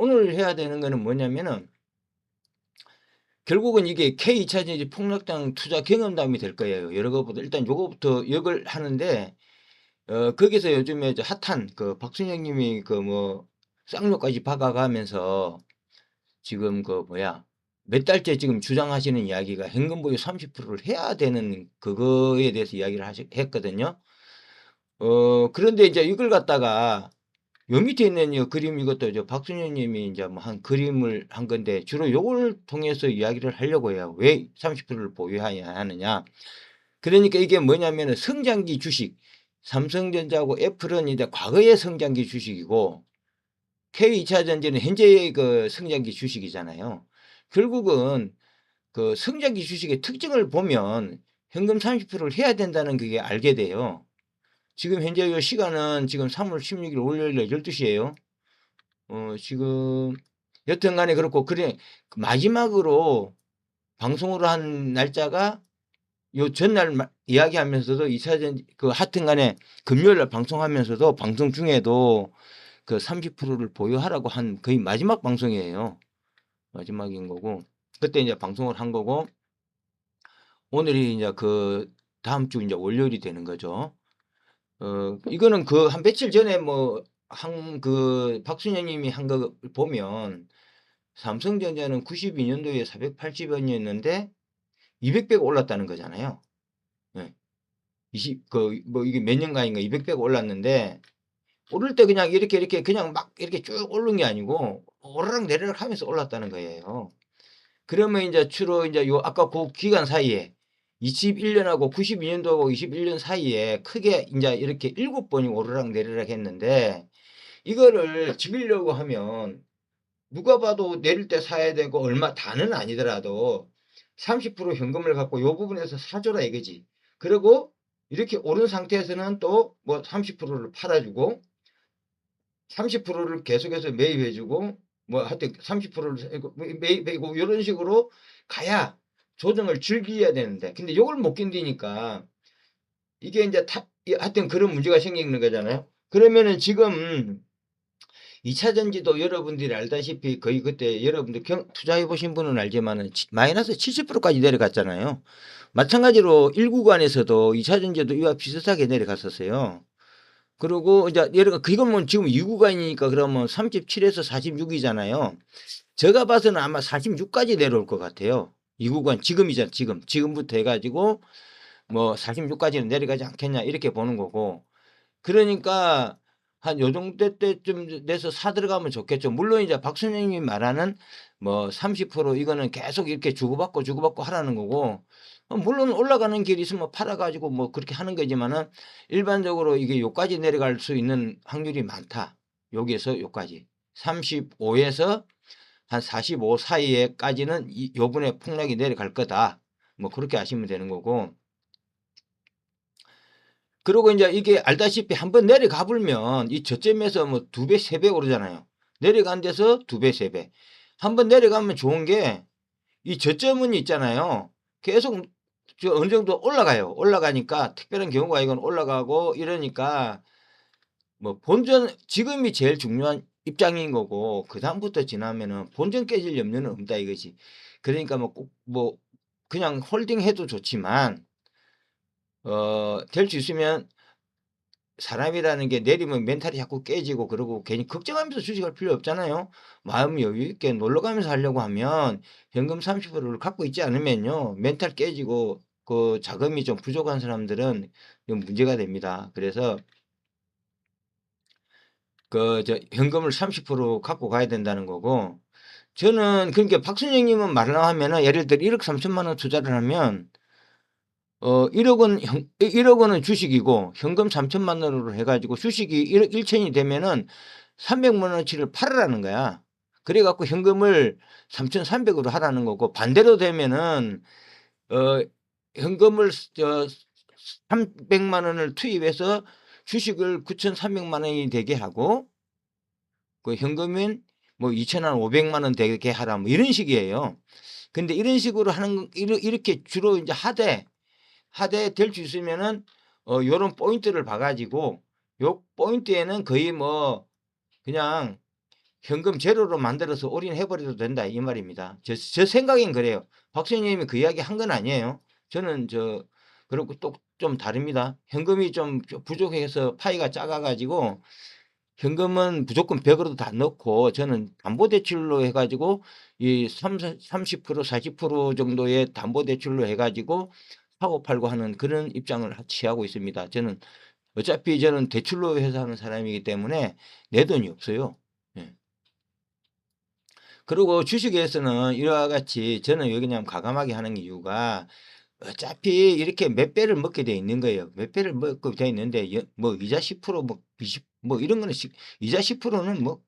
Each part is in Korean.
오늘 해야 되는 거는 뭐냐면은 결국은 이게 K2차전지 폭락장 투자 경험담이 될 거예요. 여러 거보다 일단 요거부터 역을 하는데 거기서 요즘에 이제 핫한 그 박순영 님이 그 뭐 쌍욕까지 박아가면서 지금 그 뭐야 몇 달째 지금 주장하시는 이야기가 현금 보유 30%를 해야 되는 그거에 대해서 이야기를 했거든요. 그런데 이제 이걸 갖다가 요 밑에 있는 이 그림 이것도 저 박순영 님이 이제 뭐 한 그림을 한 건데 주로 요걸 통해서 이야기를 하려고 해요. 왜 30%를 보유해야 하느냐. 그러니까 이게 뭐냐면은 성장기 주식, 삼성전자하고 애플은 이제 과거의 성장기 주식이고 K2차전지는 현재의 그 성장기 주식이잖아요. 결국은 그 성장기 주식의 특징을 보면 현금 30%를 해야 된다는 그게 알게 돼요. 지금 현재 요 시간은 지금 3월 16일 월요일 12시예요. 지금 여튼 간에 그렇고 그래 마지막으로 방송으로 한 날짜가 요 전날 이야기하면서도 2차전 그 하여튼 간에 금요일 날 방송하면서도 방송 중에도 그 30%를 보유하라고 한 거의 마지막 방송이에요. 마지막인 거고. 그때 이제 방송을 한 거고 오늘이 이제 그 다음 주 이제 월요일이 되는 거죠. 이거는 그 한 며칠 전에 뭐 한 그 박순영 님이 한 거 보면 삼성전자는 92년도에 480원이었는데 200배가 올랐다는 거잖아요. 예. 20뭐 이게 몇 년간인가 200배가 올랐는데 오를 때 그냥 이렇게 그냥 막 이렇게 쭉 오른 게 아니고 오르락 내리락 하면서 올랐다는 거예요. 그러면 이제 주로 이제 요 아까 그 기간 사이에 21년하고 92년도하고 21년 사이에 크게 이제 이렇게 7번이 오르락 내리락 했는데 이거를 죽이려고 하면 누가 봐도 내릴 때 사야 되고 얼마 다는 아니더라도 30% 현금을 갖고 요 부분에서 사줘라 이거지. 그리고 이렇게 오른 상태에서는 또 뭐 30%를 팔아주고 30%를 계속해서 매입해주고 뭐 하여튼 30%를 매입하고 이런 식으로 가야 조정을 즐겨야 되는데 근데 요걸 못 견디니까 이게 이제 하여튼 그런 문제가 생기는 거잖아요. 그러면은 지금 2차 전지도 여러분들이 알다시피 거의 그때 여러분들 투자해 보신 분은 알지만은 마이너스 70%까지 내려갔잖아요. 마찬가지로 1구간에서도 2차 전지도 이와 비슷하게 내려갔었어요. 그리고 이제 그건 뭐 지금 2구간이니까 그러면 37에서 46이잖아요. 제가 봐서는 아마 46까지 내려올 것 같아요. 2구간 지금이잖아. 지금부터 해가지고 뭐 46까지는 내려가지 않겠냐 이렇게 보는 거고. 그러니까 한 요 정도 때쯤 돼서 사 들어가면 좋겠죠. 물론 이제 박선생님이 말하는 뭐 30% 이거는 계속 이렇게 주고받고 하라는 거고 물론 올라가는 길이 있으면 팔아 가지고 뭐 그렇게 하는 거지만은 일반적으로 이게 요까지 내려갈 수 있는 확률이 많다. 여기에서 요까지. 35에서 한 45 사이에까지는 요번에 폭락이 내려갈 거다. 뭐 그렇게 아시면 되는 거고. 그리고 이제 이게 알다시피 한번 내려가 불면 이 저점에서 뭐 2배, 3배 오르잖아요. 내려간 데서 2배, 3배. 한번 내려가면 좋은 게 이 저점은 있잖아요. 계속 어느 정도 올라가요. 올라가니까 특별한 경우가 이건 올라가고 이러니까 뭐 본전 지금이 제일 중요한 입장인 거고 그다음부터 지나면은 본전 깨질 염려는 없다 이거지. 그러니까 뭐 꼭 뭐 그냥 홀딩해도 좋지만 될 수 있으면 사람이라는 게 내리면 멘탈이 자꾸 깨지고 그러고 괜히 걱정하면서 주식할 필요 없잖아요. 마음 여유 있게 놀러 가면서 하려고 하면 현금 30%를 갖고 있지 않으면요. 멘탈 깨지고 그 자금이 좀 부족한 사람들은 좀 문제가 됩니다. 그래서 현금을 30% 갖고 가야 된다는 거고 저는 그러니까 박순영 님은 말을 하면은 예를 들어 1억 3천만 원 투자를 하면 1억 원은 주식이고 현금 3천만 원으로 해가지고 주식이 1억 1천이 되면은 300만 원어치를 팔으라는 거야. 그래갖고 현금을 3,300으로 하라는 거고 반대로 되면은 어 현금을 300만 원을 투입해서 주식을 9,300만 원이 되게 하고 그 현금은 뭐 2,500만 원 되게 하라 뭐 이런 식이에요. 근데 이런 식으로 하는 이렇게 주로 이제 하되 될 수 있으면은 요런 포인트를 봐 가지고 요 포인트에는 거의 뭐 그냥 현금 제로로 만들어서 올인해 버려도 된다 이 말입니다. 저 생각엔 그래요. 박사님이 그 이야기 한 건 아니에요. 저는 그리고 또 좀 다릅니다. 현금이 좀 부족해서 파이가 작아 가지고 현금은 무조건 100 으로 다 넣고 저는 담보대출로 해 가지고 이 30% 40% 정도의 담보대출로 해 가지고 사고 팔고 하는 그런 입장을 취하고 있습니다. 어차피 저는 대출로 해서 하는 사람이기 때문에 내 돈이 없어요. 예. 그리고 주식에서는 이와 같이 저는 왜 그냥 과감하게 하는 이유가 어차피 이렇게 몇 배를 먹게 돼 있는 거예요. 몇 배를 먹게 돼 있는데 뭐 이자 10%뭐 20 뭐 이런 거는 이자 10%는 뭐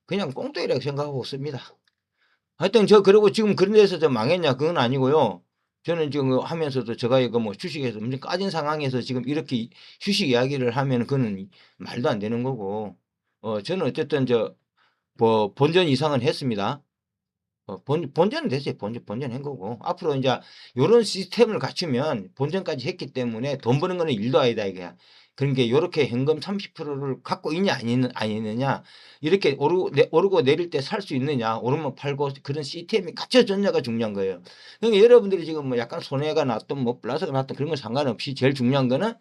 그냥 꽁돈이라고 생각하고 씁니다. 하여튼 그러고 지금 그런 데서 망했냐 그건 아니고요. 저는 지금 하면서도 제가 이거 뭐 주식에서 엄청 까진 상황에서 지금 이렇게 주식 이야기를 하면 그거는 말도 안 되는 거고 저는 어쨌든 뭐 본전 이상은 했습니다. 본전은 됐어요. 본전한 거고. 앞으로 이제 요런 시스템을 갖추면 본전까지 했기 때문에 돈 버는 거는 일도 아니다 이거야. 그러니까 요렇게 현금 30%를 갖고 있냐 아니느냐 이렇게 오르고 내릴 때 살 수 있느냐 오르면 팔고 그런 시스템이 갖춰졌냐가 중요한 거예요. 그러니까 여러분들이 지금 뭐 약간 손해가 났든 뭐 플러스가 났든 그런 건 상관없이 제일 중요한 거는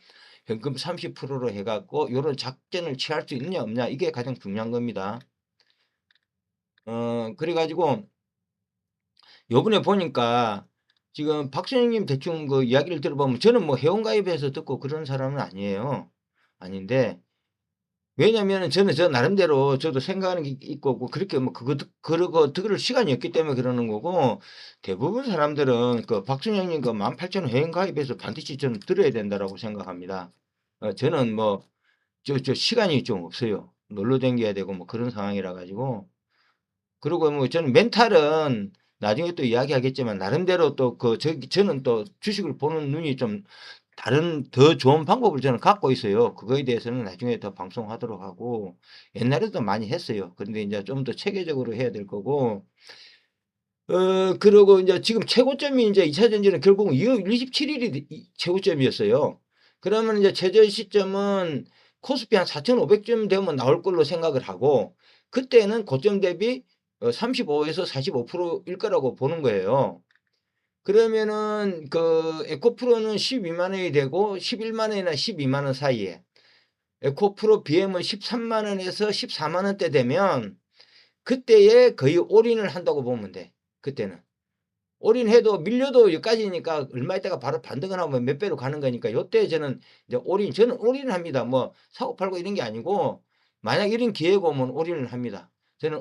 현금 30%로 해 갖고 요런 작전을 취할 수 있느냐 없냐 이게 가장 중요한 겁니다. 그래 가지고 요번에 보니까 지금 박선생님 대충 그 이야기를 들어보면 저는 뭐 회원가입해서 듣고 그런 사람은 아니에요. 아닌데 왜냐면은 저는 저 나름대로 저도 생각하는 게 있고 그렇게 뭐 그러고 들을 시간이 없기 때문에 그러는 거고 대부분 사람들은 그 박순영님 그 18,000원 회원가입해서 반드시 저는 들어야 된다라고 생각합니다. 저는 뭐 시간이 좀 없어요. 놀러 다녀야 되고 뭐 그런 상황이라 가지고 그리고 뭐 저는 멘탈은 나중에 또 이야기하겠지만 나름대로 또 저는 또 주식을 보는 눈이 좀 다른 더 좋은 방법을 저는 갖고 있어요. 그거에 대해서는 나중에 더 방송하도록 하고 옛날에도 많이 했어요. 그런데 이제 좀 더 체계적으로 해야 될 거고 그러고 이제 지금 최고점이 이제 2차 전지는 결국은 2월 27일이 최고점이었어요. 그러면 이제 최저 시점은 코스피 한 4,500점 되면 나올 걸로 생각을 하고 그때는 고점 대비 35에서 45%일 거라고 보는 거예요. 그러면은 그 에코프로는 12만 원이 되고 11만 원이나 12만 원 사이에 에코프로 BM은 13만 원에서 14만 원대 되면 그때에 거의 올인을 한다고 보면 돼. 그때는. 올인해도 밀려도 여기까지니까 얼마 있다가 바로 반등을 하면 몇 배로 가는 거니까 요때 저는 이제 저는 올인을 합니다. 뭐 사고 팔고 이런 게 아니고 만약 이런 기회가 오면 올인을 합니다. 저는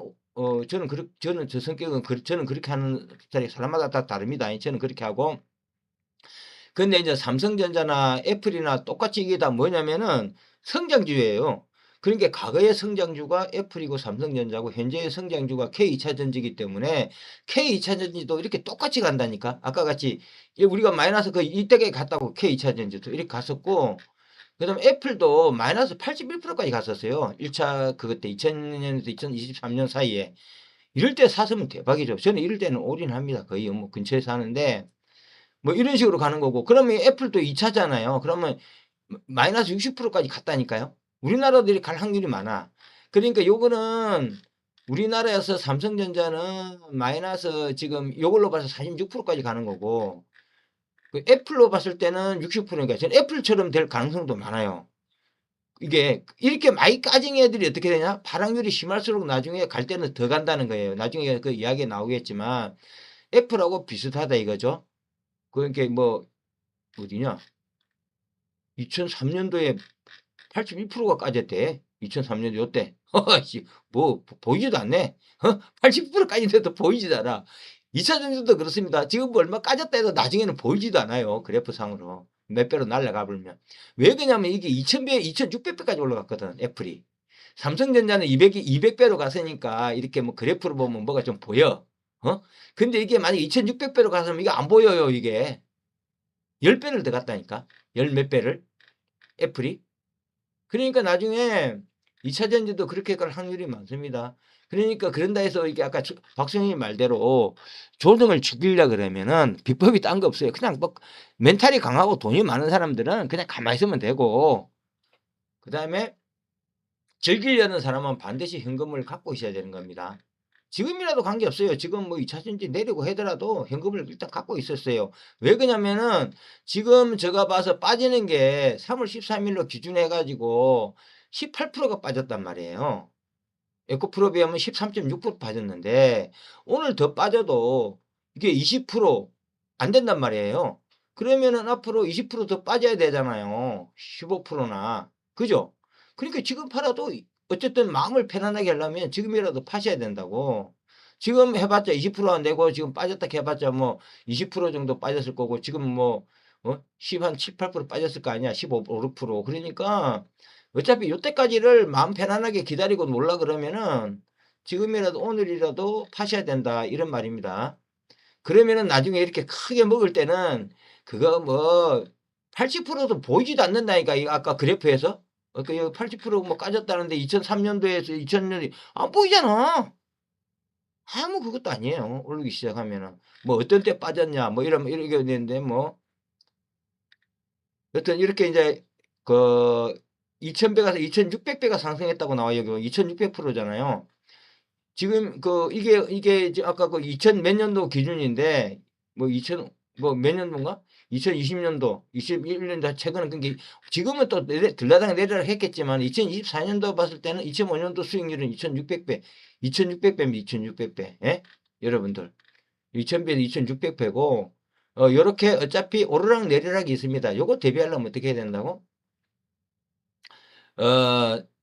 저 성격은 저는 그렇게 하는 스타일이 사람마다 다 다릅니다. 저는 그렇게 하고 근데 이제 삼성전자나 애플이나 똑같이 이게 다 뭐냐면은 성장주예요. 그러니까 과거의 성장주가 애플이고 삼성전자고 현재의 성장주가 K2차전지이기 때문에 K2차전지도 이렇게 똑같이 간다니까. 아까 같이 우리가 마이너스 그 이때까지 갔다고 K2차전지도 이렇게 갔었고 그다음에 애플도 마이너스 81%까지 갔었어요. 1차 그것 때 2000년에서 2023년 사이에. 이럴 때 샀으면 대박이죠. 저는 이럴 때는 올인합니다. 거의 뭐 근처에 사는데 뭐 이런 식으로 가는 거고 그러면 애플도 2차잖아요. 그러면 마이너스 60%까지 갔다니까요. 우리나라들이 갈 확률이 많아. 그러니까 요거는 우리나라에서 삼성전자는 마이너스 지금 요걸로 봐서 46%까지 가는 거고 그 애플로 봤을 때는 60%니까 저는 애플처럼 될 가능성도 많아요. 이게 이렇게 많이 까진 애들이 어떻게 되냐? 발악률이 심할수록 나중에 갈 때는 더 간다는 거예요. 나중에 그 이야기에 나오겠지만 애플하고 비슷하다 이거죠. 그러니까 뭐 어디냐? 2003년도에 81%가 까졌대. 2003년 요때. 뭐 보이지도 않네. 80% 까진데도 보이지도 않아. 2차 전지도 그렇습니다. 지금 뭐 얼마 까졌다 해도 나중에는 보이지도 않아요. 그래프상으로. 몇 배로 날아가 버리면. 왜 그러냐면 이게 2000배, 2600배까지 올라갔거든. 애플이. 삼성전자는 200배로 갔으니까 이렇게 뭐 그래프로 보면 뭐가 좀 보여. 근데 이게 만약에 2600배로 갔으면 이게 안 보여요. 이게. 10배를 더 갔다니까. 열 몇 배를. 애플이. 그러니까 나중에 2차 전지도 그렇게 갈 확률이 많습니다. 그러니까 그런다 해서 이게 아까 박선생님 말대로 조정을 죽이려 그러면은 비법이 딴 거 없어요. 그냥 뭐 멘탈이 강하고 돈이 많은 사람들은 그냥 가만히 있으면 되고 그다음에 즐기려는 사람은 반드시 현금을 갖고 있어야 되는 겁니다. 지금이라도 관계없어요. 지금 뭐 2차 전지 내리고 하더라도 현금을 일단 갖고 있었어요. 왜 그러냐면은 지금 제가 봐서 빠지는 게 3월 13 일로 기준해 가지고 18%가 빠졌단 말이에요. 에코프로 비하면 13.6% 빠졌는데 오늘 더 빠져도 이게 20% 안 된단 말이에요. 그러면은 앞으로 20%더 빠져야 되잖아요. 15%나. 그죠? 그러니까 지금 팔아도 어쨌든 마음을 편안하게 하려면 지금이라도 파셔야 된다고. 지금 해 봤자 20%안 되고 지금 빠졌다 해 봤자 뭐 20% 정도 빠졌을 거고 지금 뭐 10 한 7-8% 빠졌을 거 아니야. 15-16%. 그러니까 어차피 요때까지를 마음 편안하게 기다리고 놀라 그러면은 지금이라도 오늘이라도 파셔야 된다 이런 말입니다. 그러면은 나중에 이렇게 크게 먹을 때는 그거 뭐 80%도 보이지도 않는다니까 이 아까 그래프에서. 그 80%뭐 까졌다는데 2003 년도에서 2000년이 안 보이잖아. 아무 그것도 아니에요 오르기 시작하면은. 뭐 어떤 때 빠졌냐 뭐 이러면 이렇게 되는데 뭐 여튼 이렇게 인제 그 2000 배가 2600 배가 상승했다고 나와요. 여기 2600% 잖아요. 지금 그 이게 이제 아까 그 2000 몇 년도 기준인데 뭐 2000 뭐 몇 년도인가? 2020 년도, 21 년도 최근에 그게 지금은 또 들라당 내리락 했겠지만 2024 년도 봤을 때는 2005 년도 수익률은 2600 배, 2600 배입니다. 2600 배. 예? 여러분들. 2000 배는 2600 배고 요렇게 어차피 오르락 내리락이 있습니다. 요거 대비하려면 어떻게 해야 된다고?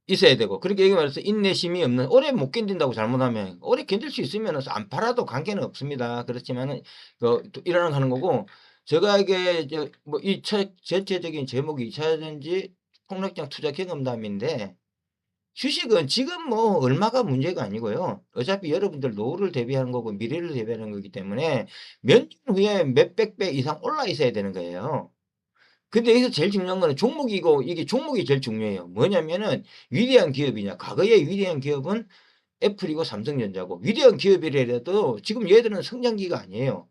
있어야 되고 그렇게 얘기 말해서 인내심이 없는 오래 못 견딘다고 잘못하면 오래 견딜 수 있으면은 안 팔아도 관계는 없습니다. 그렇지만은 또 일어나는 하는 거고 제가 이게 뭐 이 전체적인 제목이 2 차전지 폭락장 투자 경험담인데 주식은 지금 뭐 얼마가 문제가 아니고요. 어차피 여러분들 노후를 대비하는 거고 미래를 대비하는 거기 때문에 몇 년 후에 몇백 배 이상 올라 있어야 되는 거예요. 근데 여기서 제일 중요한 거는 종목이고 이게 종목이 제일 중요해요. 뭐냐면은 위대한 기업이냐. 과거의 위대한 기업은 애플이고 삼성전자고 위대한 기업이라도 지금 얘들은 성장기가 아니에요.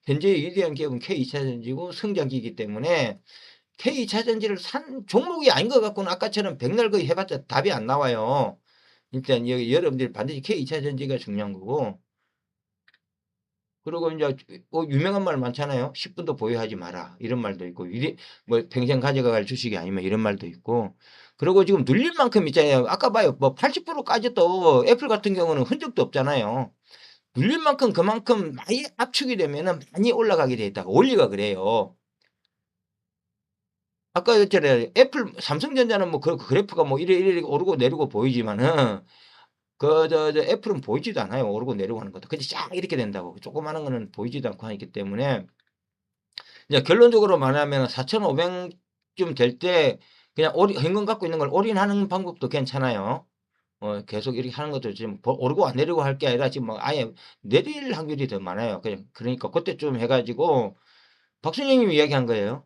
현재의 위대한 기업은 K이차전지고 성장기이기 때문에 K이차전지를 산 종목이 아닌 것 같고는 아까처럼 백날 거의 해봤자 답이 안 나와요. 일단 여기 여러분들이 반드시 K이차전지가 중요한 거고 그리고 인제 유명한 말 많잖아요. "10 분도 보유하지 마라." 이런 말도 있고 뭐 "평생 가져갈 주식이 아니면." 이런 말도 있고. 그리고 지금 눌릴 만큼 있잖아요. 아까 봐요. 뭐 80% 까져도 애플 같은 경우는 흔적도 없잖아요. 눌릴 만큼 그만큼 많이 압축이 되면은 많이 올라가게 돼 있다고 원리가 그래요. 아까 그랬잖아요. 애플 삼성전자는 뭐 그 그래프가 뭐 이래 오르고 내리고 보이지만은 애플은 보이지도 않아요, 오르고 내리고 하는 것도. 그냥 쫙 이렇게 된다고. 조그마한 거는 보이지도 않고 하기 때문에 이제 결론적으로 말하면 4,500쯤 될 때 그냥 현금 갖고 있는 걸 올인하는 방법도 괜찮아요. 계속 이렇게 하는 것도 지금 오르고 안 내리고 할 게 아니라 지금 뭐 아예 내릴 확률이 더 많아요. 그러니까 그때쯤 해 가지고 박순영 님이 이야기한 거예요.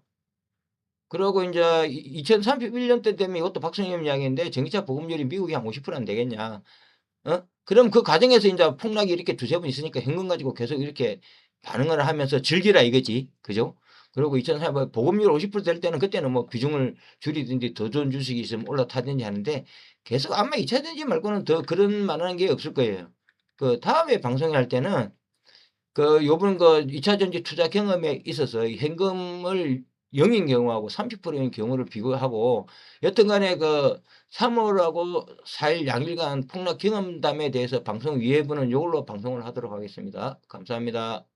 그러고 인제 2031 년대 되면 이것도 박순영 님 이야기인데 전기차 보급률이 미국이 한 50%안 되겠냐. 그럼 그 과정에서 인제 폭락이 이렇게 두세 번 있으니까 현금 가지고 계속 이렇게 반응을 하면서 즐기라 이거지. 그죠? 그리고 2004 뭐 보급률 50%될 때는 그때는 뭐 비중을 줄이든지 더 좋은 주식이 있으면 올라타든지 하는데 계속 아마 2 차전지 말고는 더 그런 만한 게 없을 거예요. 다음에 방송할 때는 요번 2 차전지 투자 경험에 있어서 이 현금을 0인 경우하고 30%인 경우를 비교하고 여튼 간에 3 월하고 4일 양일간 폭락 경험담에 대해서 방송 위에 부는 요걸로 방송을 하도록 하겠습니다. 감사합니다.